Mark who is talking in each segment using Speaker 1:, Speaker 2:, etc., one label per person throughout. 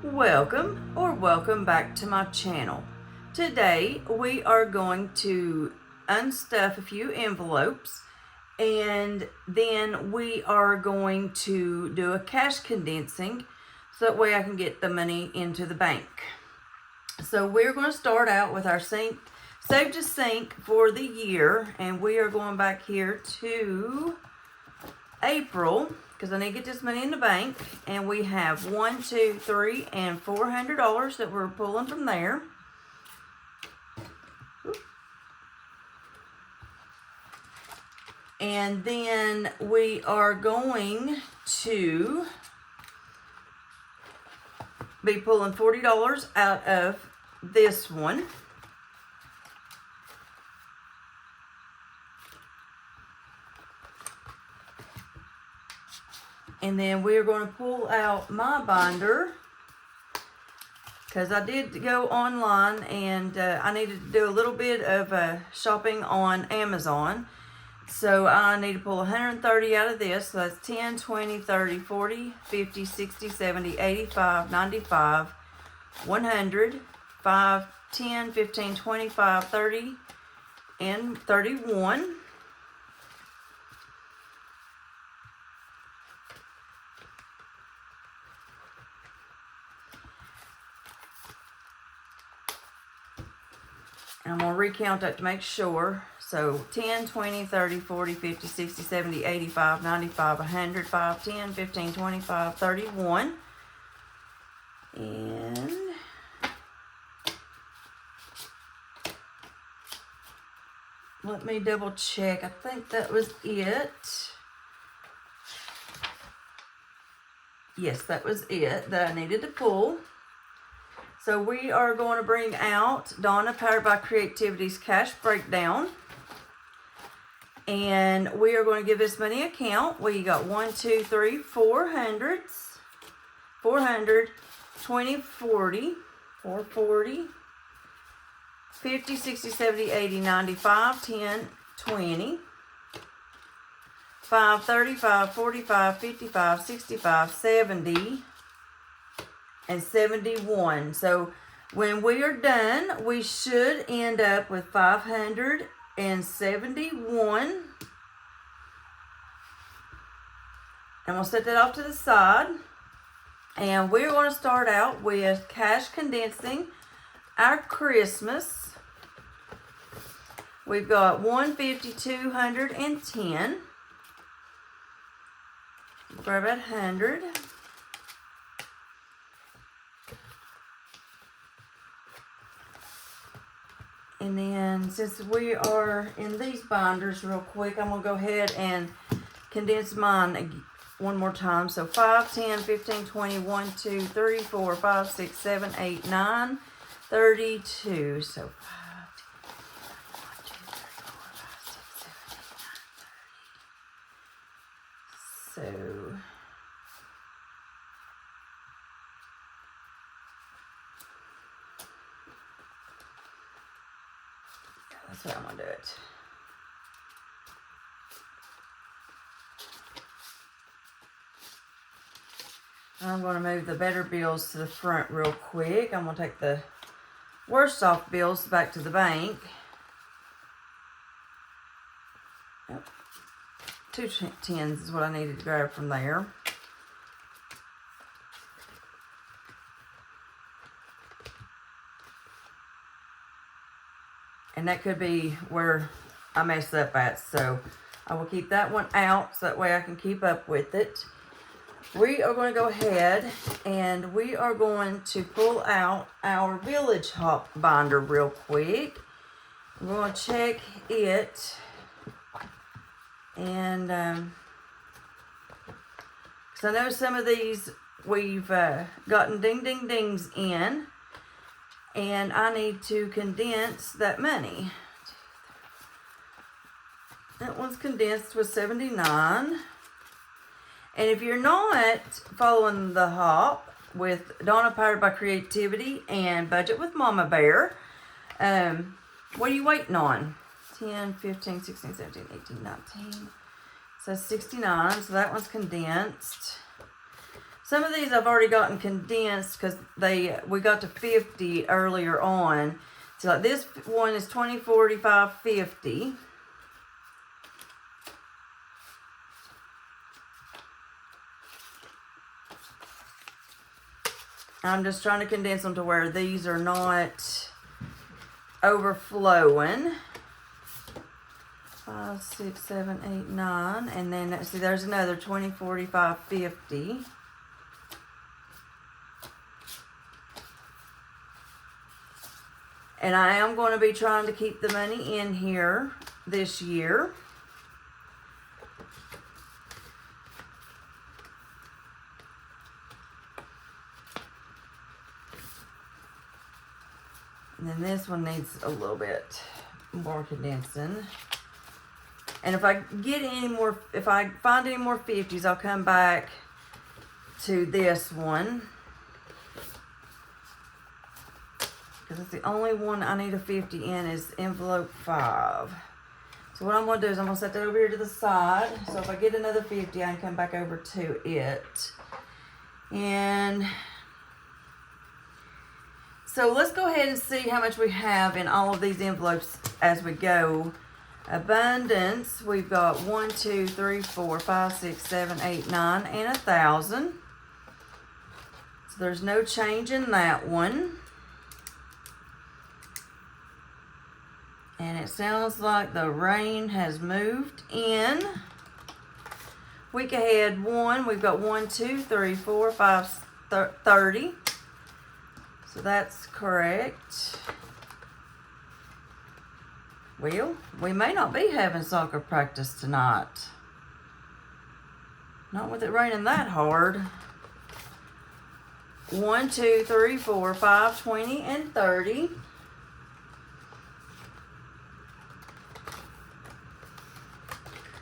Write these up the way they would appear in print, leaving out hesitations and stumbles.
Speaker 1: Welcome back to my channel. Today we are going to unstuff a few envelopes and then we are going to do a cash condensing so that way I can get the money into the bank. So we're going to start out with our save to sink for the year, and we are going back here to April because I need to get this money in the bank, and we have $1, $2, $3, and $400 that we're pulling from there. And then we are going to be pulling $40 out of this one. And then we're going to pull out my binder because I did go online and I needed to do a little bit of shopping on Amazon. So I need to pull 130 out of this. So that's 10, 20, 30, 40, 50, 60, 70, 85, 95, 100, 5, 10, 15, 25, 30, and 31. And I'm going to recount that to make sure. So 10, 20, 30, 40, 50, 60, 70, 85, 95, 100, 5, 10, 15, 25, 31. And let me double check. I think that was it. Yes, that was it that I needed to pull. So we are going to bring out Donna Powered by Creativity's cash breakdown. And we are going to give this money a count. We got 1, 2, 3, 4 hundreds. 400, 20, 40, 440, 50, 60, 70, 80, 95, 10, 20, 5, 35, 45, 55, 65, 70, and 71. So when we are done, we should end up with 571. And we'll set that off to the side. And we're going to start out with cash condensing our Christmas. We've got 150, 210. Grab that 100. And then since we are in these binders real quick, I'm going to go ahead and condense mine one more time. So 5, 10, 15, 20, 1, 2, 3, 4, 5, 6, 7, 8, 9, 32. So 5, 10, 1, 2, 3, 4, 5, 6, 7, 8, 9, 30. So that's what I'm going to do it. I'm going to move the better bills to the front real quick. I'm going to take the worst off bills back to the bank. Yep. 2 tens is what I needed to grab from there. And that could be where I messed up at. So I will keep that one out so that way I can keep up with it. We are going to go ahead and we are going to pull out our Village Hop binder real quick. We're going to check it. And because I know some of these we've gotten ding ding dings in. And I need to condense that money. That one's condensed with 79. And if you're not following the hop with Donna Powered by Creativity and Budget with Mama Bear, what are you waiting on? 10, 15, 16, 17, 18, 19. So 69. So that one's condensed. Some of these I've already gotten condensed because we got to 50 earlier on. So like this one is 20, 45, 50. I'm just trying to condense them to where these are not overflowing. 5, 6, 7, 8, 9. And then, see, there's another 20, 45, 50. And I am going to be trying to keep the money in here this year. And then this one needs a little bit more condensing. And if I get any more, if I find any more 50s, I'll come back to this one. Because it's the only one I need a 50 in is envelope 5. So what I'm going to do is I'm going to set that over here to the side. So if I get another 50, I can come back over to it. And so let's go ahead and see how much we have in all of these envelopes as we go. Abundance, we've got 1, 2, 3, 4, 5, 6, 7, 8, 9, and 1,000. So there's no change in that one. And it sounds like the rain has moved in. Week ahead 1, we've got 1, 2, 3, 4, 5, 30. So that's correct. Well, we may not be having soccer practice tonight. Not with it raining that hard. 1, 2, 3, 4, 5, 20, and 30.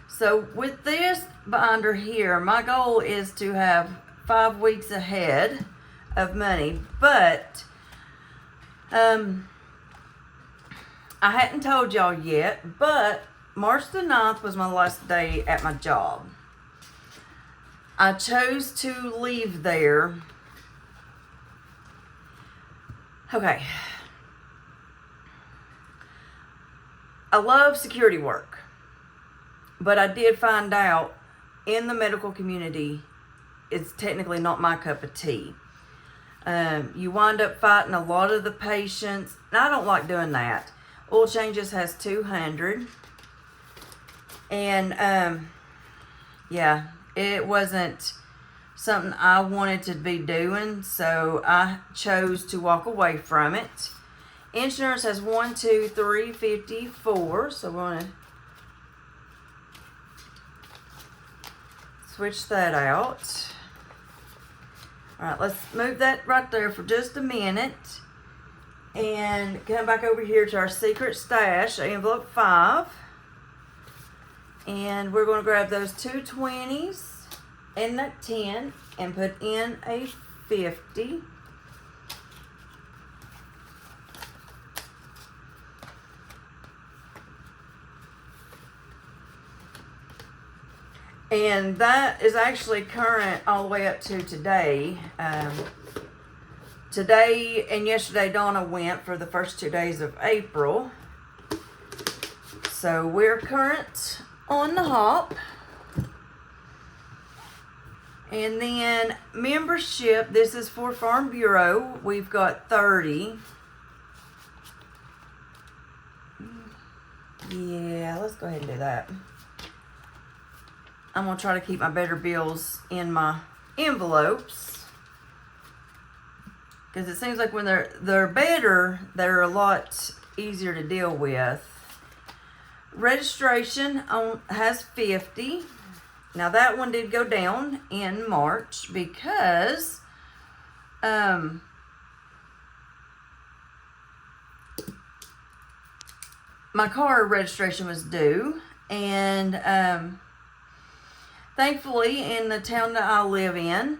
Speaker 1: So with this binder here, my goal is to have 5 weeks ahead of money, but I hadn't told y'all yet, but March the 9th was my last day at my job. I chose to leave there. Okay. I love security work, but I did find out in the medical community, it's technically not my cup of tea. You wind up fighting a lot of the patients, and I don't like doing that. Oil changes has 200, and yeah, it wasn't something I wanted to be doing, so I chose to walk away from it. Insurance has 1, 2, 3, 54, so we're going to switch that out. All right, let's move that right there for just a minute and come back over here to our secret stash, envelope 5. And we're going to grab those 2 20s and that 10 and put in a 50. And that is actually current all the way up to today. Today and yesterday, Donna went for the first 2 days of April. So we're current on the hop. And then membership, this is for Farm Bureau. We've got 30. Yeah, let's go ahead and do that. I'm going to try to keep my better bills in my envelopes. Because it seems like when they're better, they're a lot easier to deal with. Registration has 50. Now that one did go down in March because my car registration was due, and thankfully in the town that I live in,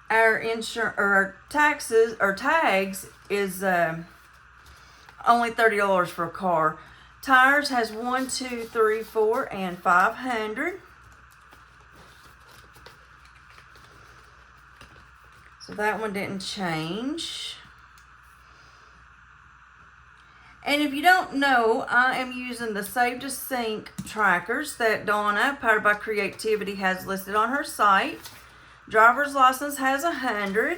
Speaker 1: our insurance or our taxes or tags is only $30 for a car. Tires has 1, 2, 3, 4, and 500. So that one didn't change. And if you don't know, I am using the Save to Sync trackers that Donna, powered by Creativity, has listed on her site. Driver's license has 100.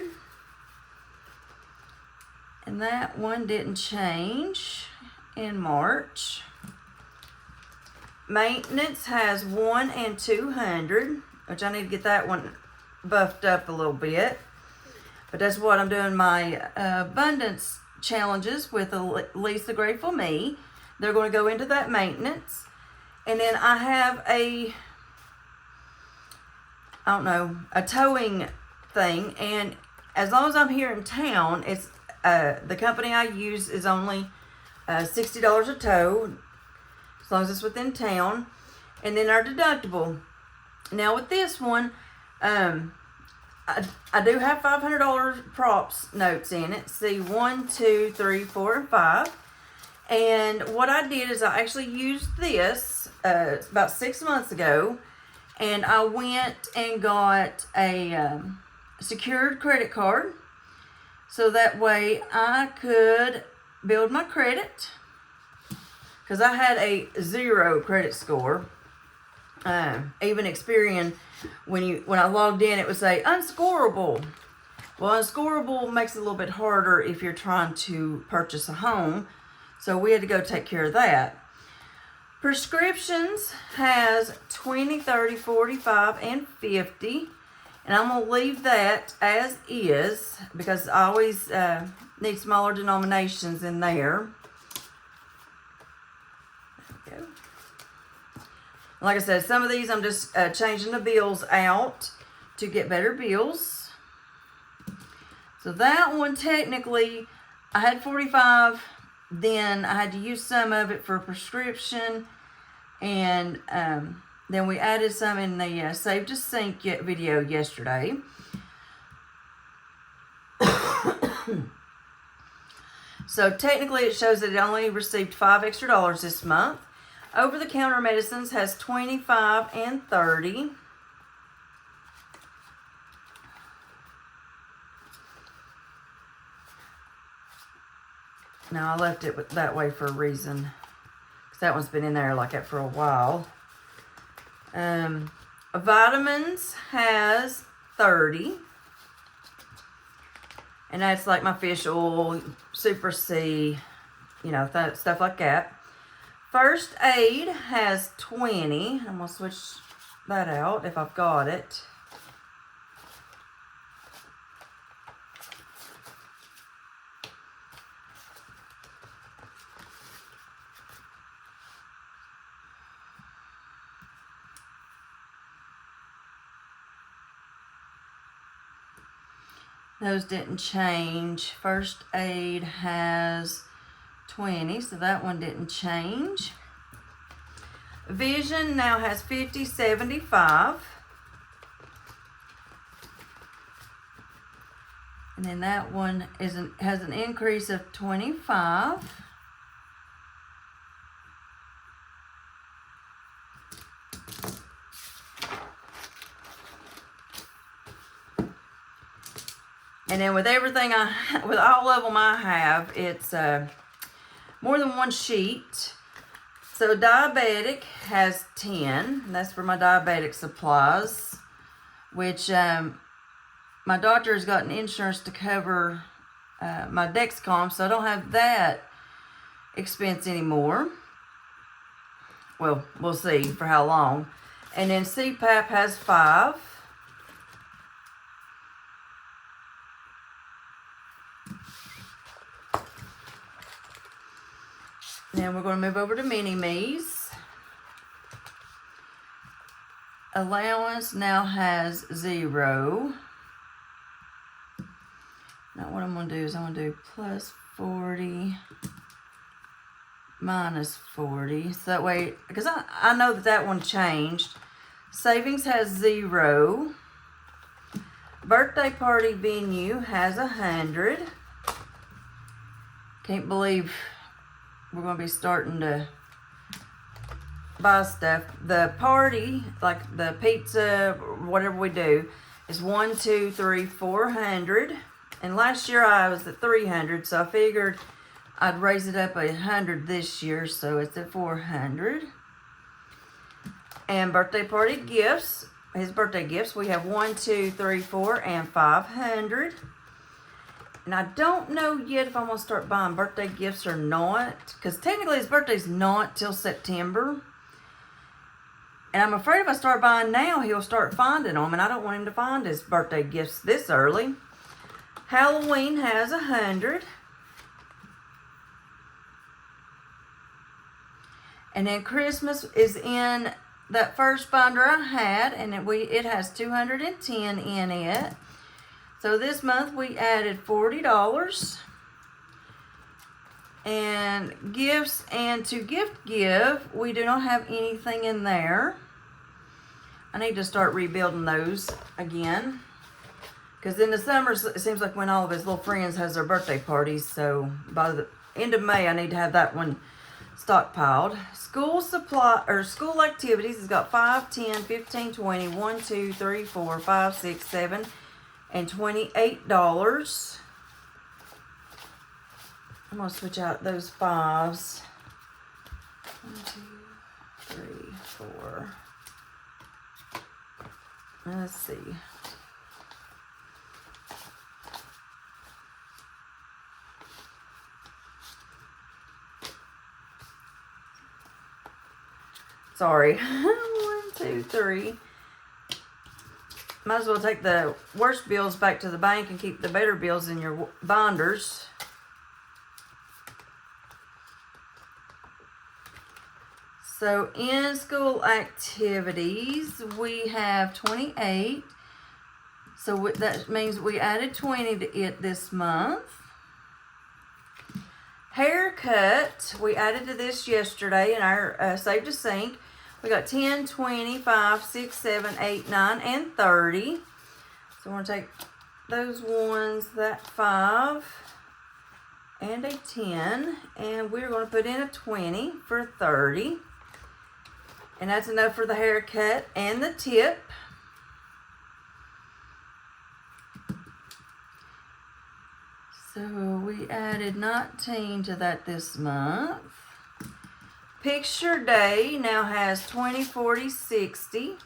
Speaker 1: And that one didn't change in March. Maintenance has 1 and 200, which I need to get that one buffed up a little bit. But that's what I'm doing my abundance challenges with Lisa Grateful Me. They're going to go into that maintenance. And then I have a towing thing. And as long as I'm here in town, it's the company I use is only $60 a tow, as long as it's within town. And then our deductible. Now with this one, I do have $500 props notes in it. See, 1, 2, 3, 4, and 5. And what I did is I actually used this about 6 months ago, and I went and got a secured credit card, so that way I could build my credit, because I had a 0 credit score. Even Experian, when I logged in, it would say unscorable. Well, unscorable makes it a little bit harder if you're trying to purchase a home, so we had to go take care of that. Prescriptions has 20, 30, 45, and 50, and I'm going to leave that as is because I always need smaller denominations in there. Like I said, some of these I'm just changing the bills out to get better bills. So that one, technically, I had 45. Then I had to use some of it for prescription. And then we added some in the Save to Sync video yesterday. So technically it shows that it only received $5 extra this month. Over-the-counter medicines has 25 and 30. Now I left it that way for a reason, because that one's been in there like that for a while. Vitamins has 30. And that's like my fish oil, Super C, stuff like that. First aid has 20. I'm going to switch that out if I've got it. Those didn't change. First aid has 20, so that one didn't change. Vision now has 50, 75. And then that one has an increase of 25. And then with everything with all of them I have, it's more than one sheet. So diabetic has 10. And that's for my diabetic supplies, which my doctor has gotten insurance to cover my Dexcom, so I don't have that expense anymore. Well, we'll see for how long. And then CPAP has 5. Now we're going to move over to Mini-Me's. Allowance now has 0. Now what I'm going to do is I'm going to do plus 40 minus 40. So that way, because I know that one changed. Savings has 0. Birthday party venue has 100. Can't believe we're going to be starting to buy stuff. The party, like the pizza, whatever we do, is 1, 2, 3, 400. And last year I was at 300, so I figured I'd raise it up 100 this year, so it's at 400. And birthday party gifts, his birthday gifts, we have 1, 2, 3, 4, and 500. And I don't know yet if I'm going to start buying birthday gifts or not, because technically his birthday's not till September. And I'm afraid if I start buying now, he'll start finding them, and I don't want him to find his birthday gifts this early. Halloween has 100. And then Christmas is in that first binder I had, and it has 210 in it. So this month we added $40. And gifts and to gift give, we do not have anything in there. I need to start rebuilding those again. Because in the summers, it seems like when all of his little friends has their birthday parties. So by the end of May, I need to have that one stockpiled. School supply or school activities has got 5, 10, 15, 20, 1, 2, 3, 4, 5, 6, 7, and $28. I'm gonna switch out those 5s. 1, 2, 3, 4. Let's see. Sorry. 1, 2, 3. Might as well take the worst bills back to the bank and keep the better bills in your binders. So in school activities, we have 28. So that means we added 20 to it this month. Haircut, we added to this yesterday in our Save to Sync. We got 10, 20, 5, 6, 7, 8, 9, and 30. So we're going to take those ones, that 5 and a 10, and we're going to put in a 20 for 30. And that's enough for the haircut and the tip. So we added 19 to that this month. Picture day now has 20, 40, 60.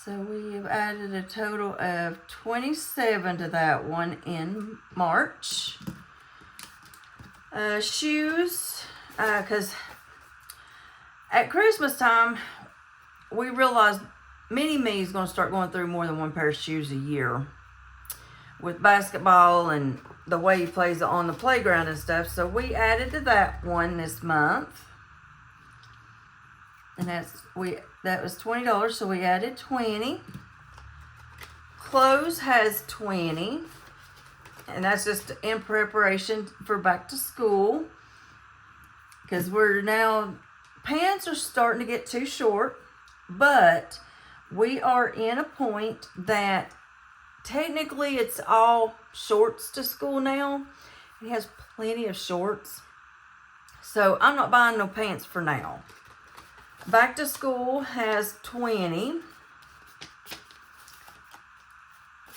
Speaker 1: So we have added a total of 27 to that one in March. Shoes, because at Christmas time, we realized Mini-Me is going to start going through more than one pair of shoes a year with basketball and the way he plays on the playground and stuff. So we added to that one this month. And that was $20, so we added 20. Clothes has 20. And that's just in preparation for back to school. Because pants are starting to get too short. But we are in a point that technically it's all shorts to school now. He has plenty of shorts. So I'm not buying no pants for now. Back to school has 20.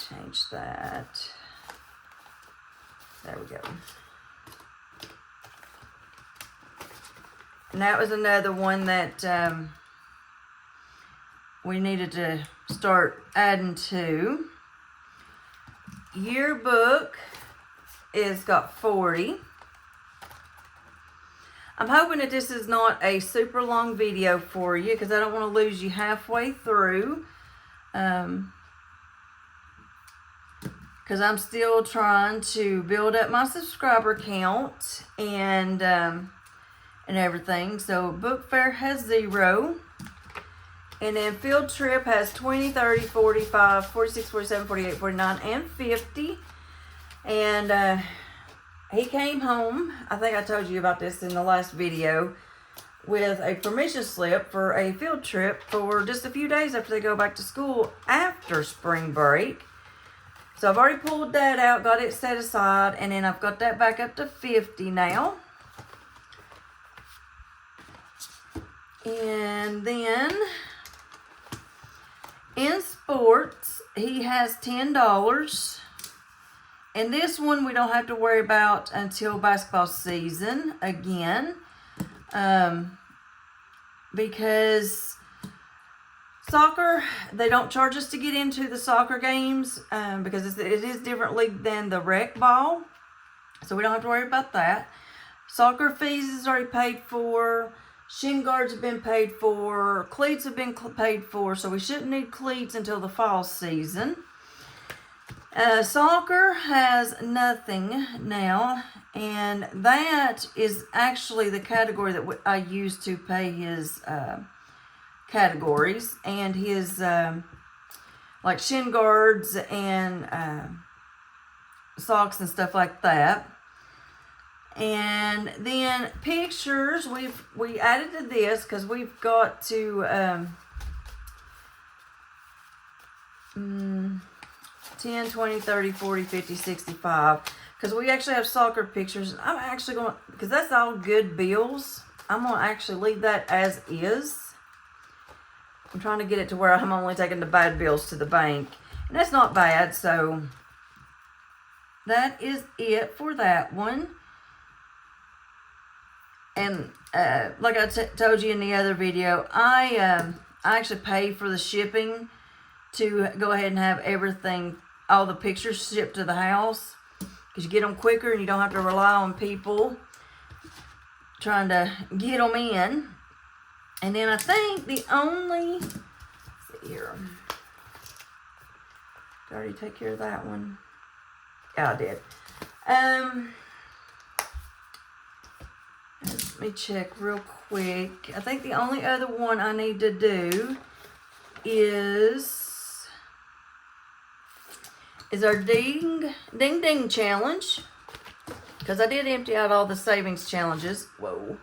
Speaker 1: Change that. There we go. And that was another one that we needed to start adding to. Yearbook is got 40. I'm hoping that this is not a super long video for you because I don't want to lose you halfway through. Because I'm still trying to build up my subscriber count and everything. So book fair has 0. And then field trip has 20, 30, 45, 46, 47, 48, 49, and 50. And he came home, I think I told you about this in the last video, with a permission slip for a field trip for just a few days after they go back to school after spring break. So I've already pulled that out, got it set aside, and then I've got that back up to 50 now. And then in sports, he has $10. And this one we don't have to worry about until basketball season again. Because soccer, they don't charge us to get into the soccer games because it is different league than the rec ball. So we don't have to worry about that. Soccer fees is already paid for. Shin guards have been paid for. Cleats have been paid for. So we shouldn't need cleats until the fall season. Soccer has nothing now. And that is actually the category that I use to pay his categories. And his like shin guards and socks and stuff like that. And then pictures, we added to this because we've got to 10, 20, 30, 40, 50, 65. Because we actually have soccer pictures. I'm actually going, because that's all good bills, I'm going to actually leave that as is. I'm trying to get it to where I'm only taking the bad bills to the bank. And that's not bad, so that is it for that one. And like I told you in the other video, I actually pay for the shipping to go ahead and have everything, all the pictures shipped to the house. Because you get them quicker and you don't have to rely on people trying to get them in. And then I think the only, let's see here. Did I already take care of that one? Yeah, I did. Let me check real quick. I think the only other one I need to do is our ding challenge. Because I did empty out all the savings challenges. Whoa.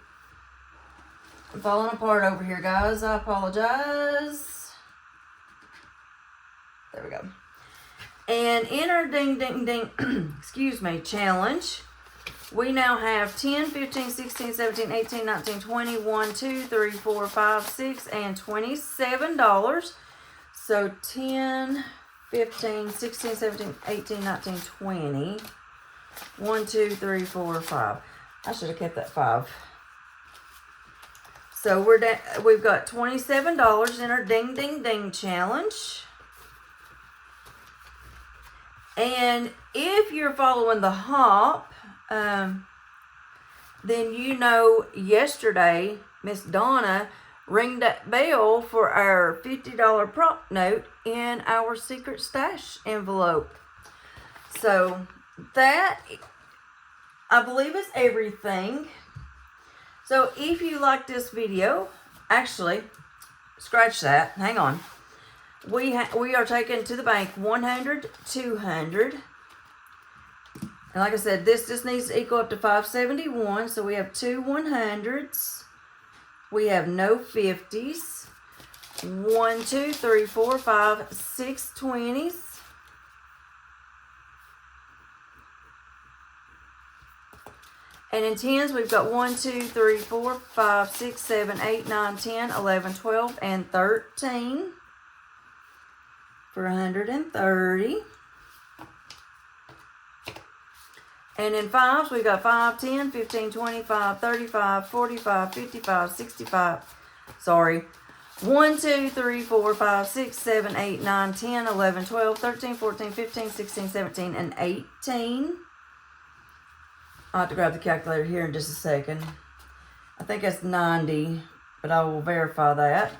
Speaker 1: I'm falling apart over here, guys. I apologize. There we go. And in our ding, excuse me, challenge, we now have 10, 15, 16, 17, 18, 19, 20, 1, 2, 3, 4, 5, 6, and $27. So 10, 15, 16, 17, 18, 19, 20. 1, 2, 3, 4, 5. I should have kept that 5. So we've got $27 in our ding challenge. And if you're following the hop, then you know yesterday Miss Donna rang that bell for our $50 prop note in our secret stash envelope. So that, I believe, is everything. So if you like this video, actually, scratch that, hang on. We are taking to the bank 100, 200. And like I said, this just needs to equal up to 571. So we have 2 100s. We have no 50s. 1, 2, 3, 4, 5, 6 20s. And in 10s, we've got 1, 2, 3, 4, 5, 6, 7, 8, 9, 10, 11, 12, and 13 for 130. And in 5s, we've got 5, 10, 15, 25, 35, 45, 55, 65. Sorry. 1, 2, 3, 4, 5, 6, 7, 8, 9, 10, 11, 12, 13, 14, 15, 16, 17, and 18. I'll have to grab the calculator here in just a second. I think that's 90, but I will verify that.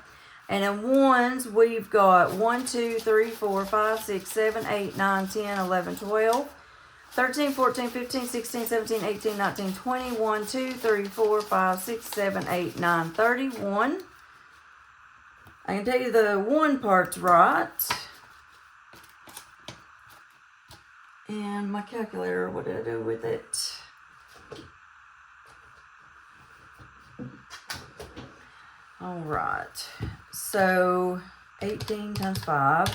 Speaker 1: And in 1s, we've got 1, 2, 3, 4, 5, 6, 7, 8, 9, 10, 11, 12, 13, 14, 15, 16, 17, 18, 19, 20, 1, 2, 3, 4, 5, 6, 7, 8, 9, 31. I can tell you the 1 part's right. And my calculator, what did I do with it? All right, so 18 times 5,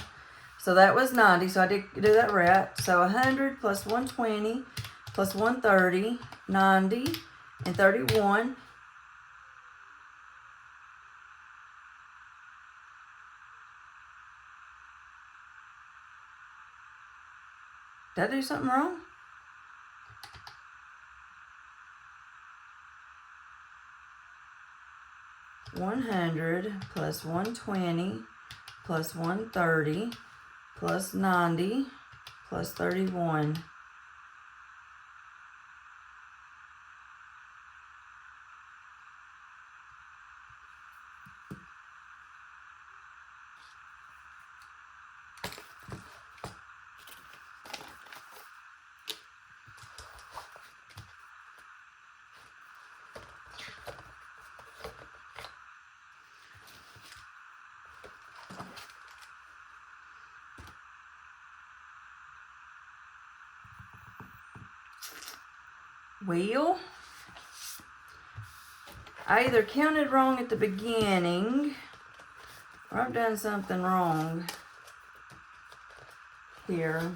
Speaker 1: so that was 90, so I did do that right. So 100 plus 120 plus 130, 90, and 31. Did I do something wrong? $100 plus $120 plus $130 plus $90 plus $31. Well, I either counted wrong at the beginning or I've done something wrong here.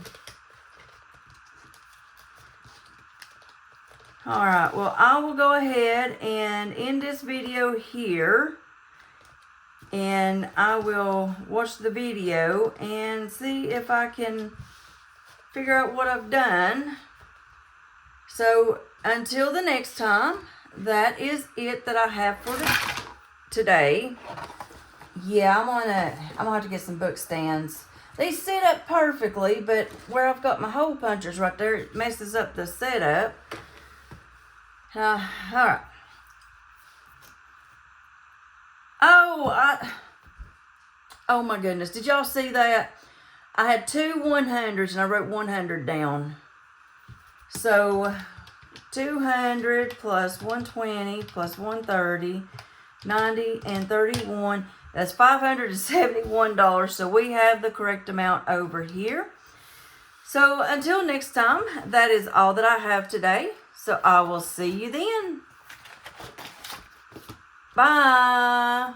Speaker 1: Alright, well, I will go ahead and end this video here, and I will watch the video and see if I can figure out what I've done. So until the next time, that is it that I have for today. Yeah, I'm gonna have to get some book stands. They sit up perfectly, but where I've got my hole punchers right there, it messes up the setup. All right. Oh my goodness, did y'all see that? I had two 100s and I wrote 100 down. So 200 plus 120 plus 130, 90 and 31. That's $571. So we have the correct amount over here. So until next time, that is all that I have today. So I will see you then. Bye.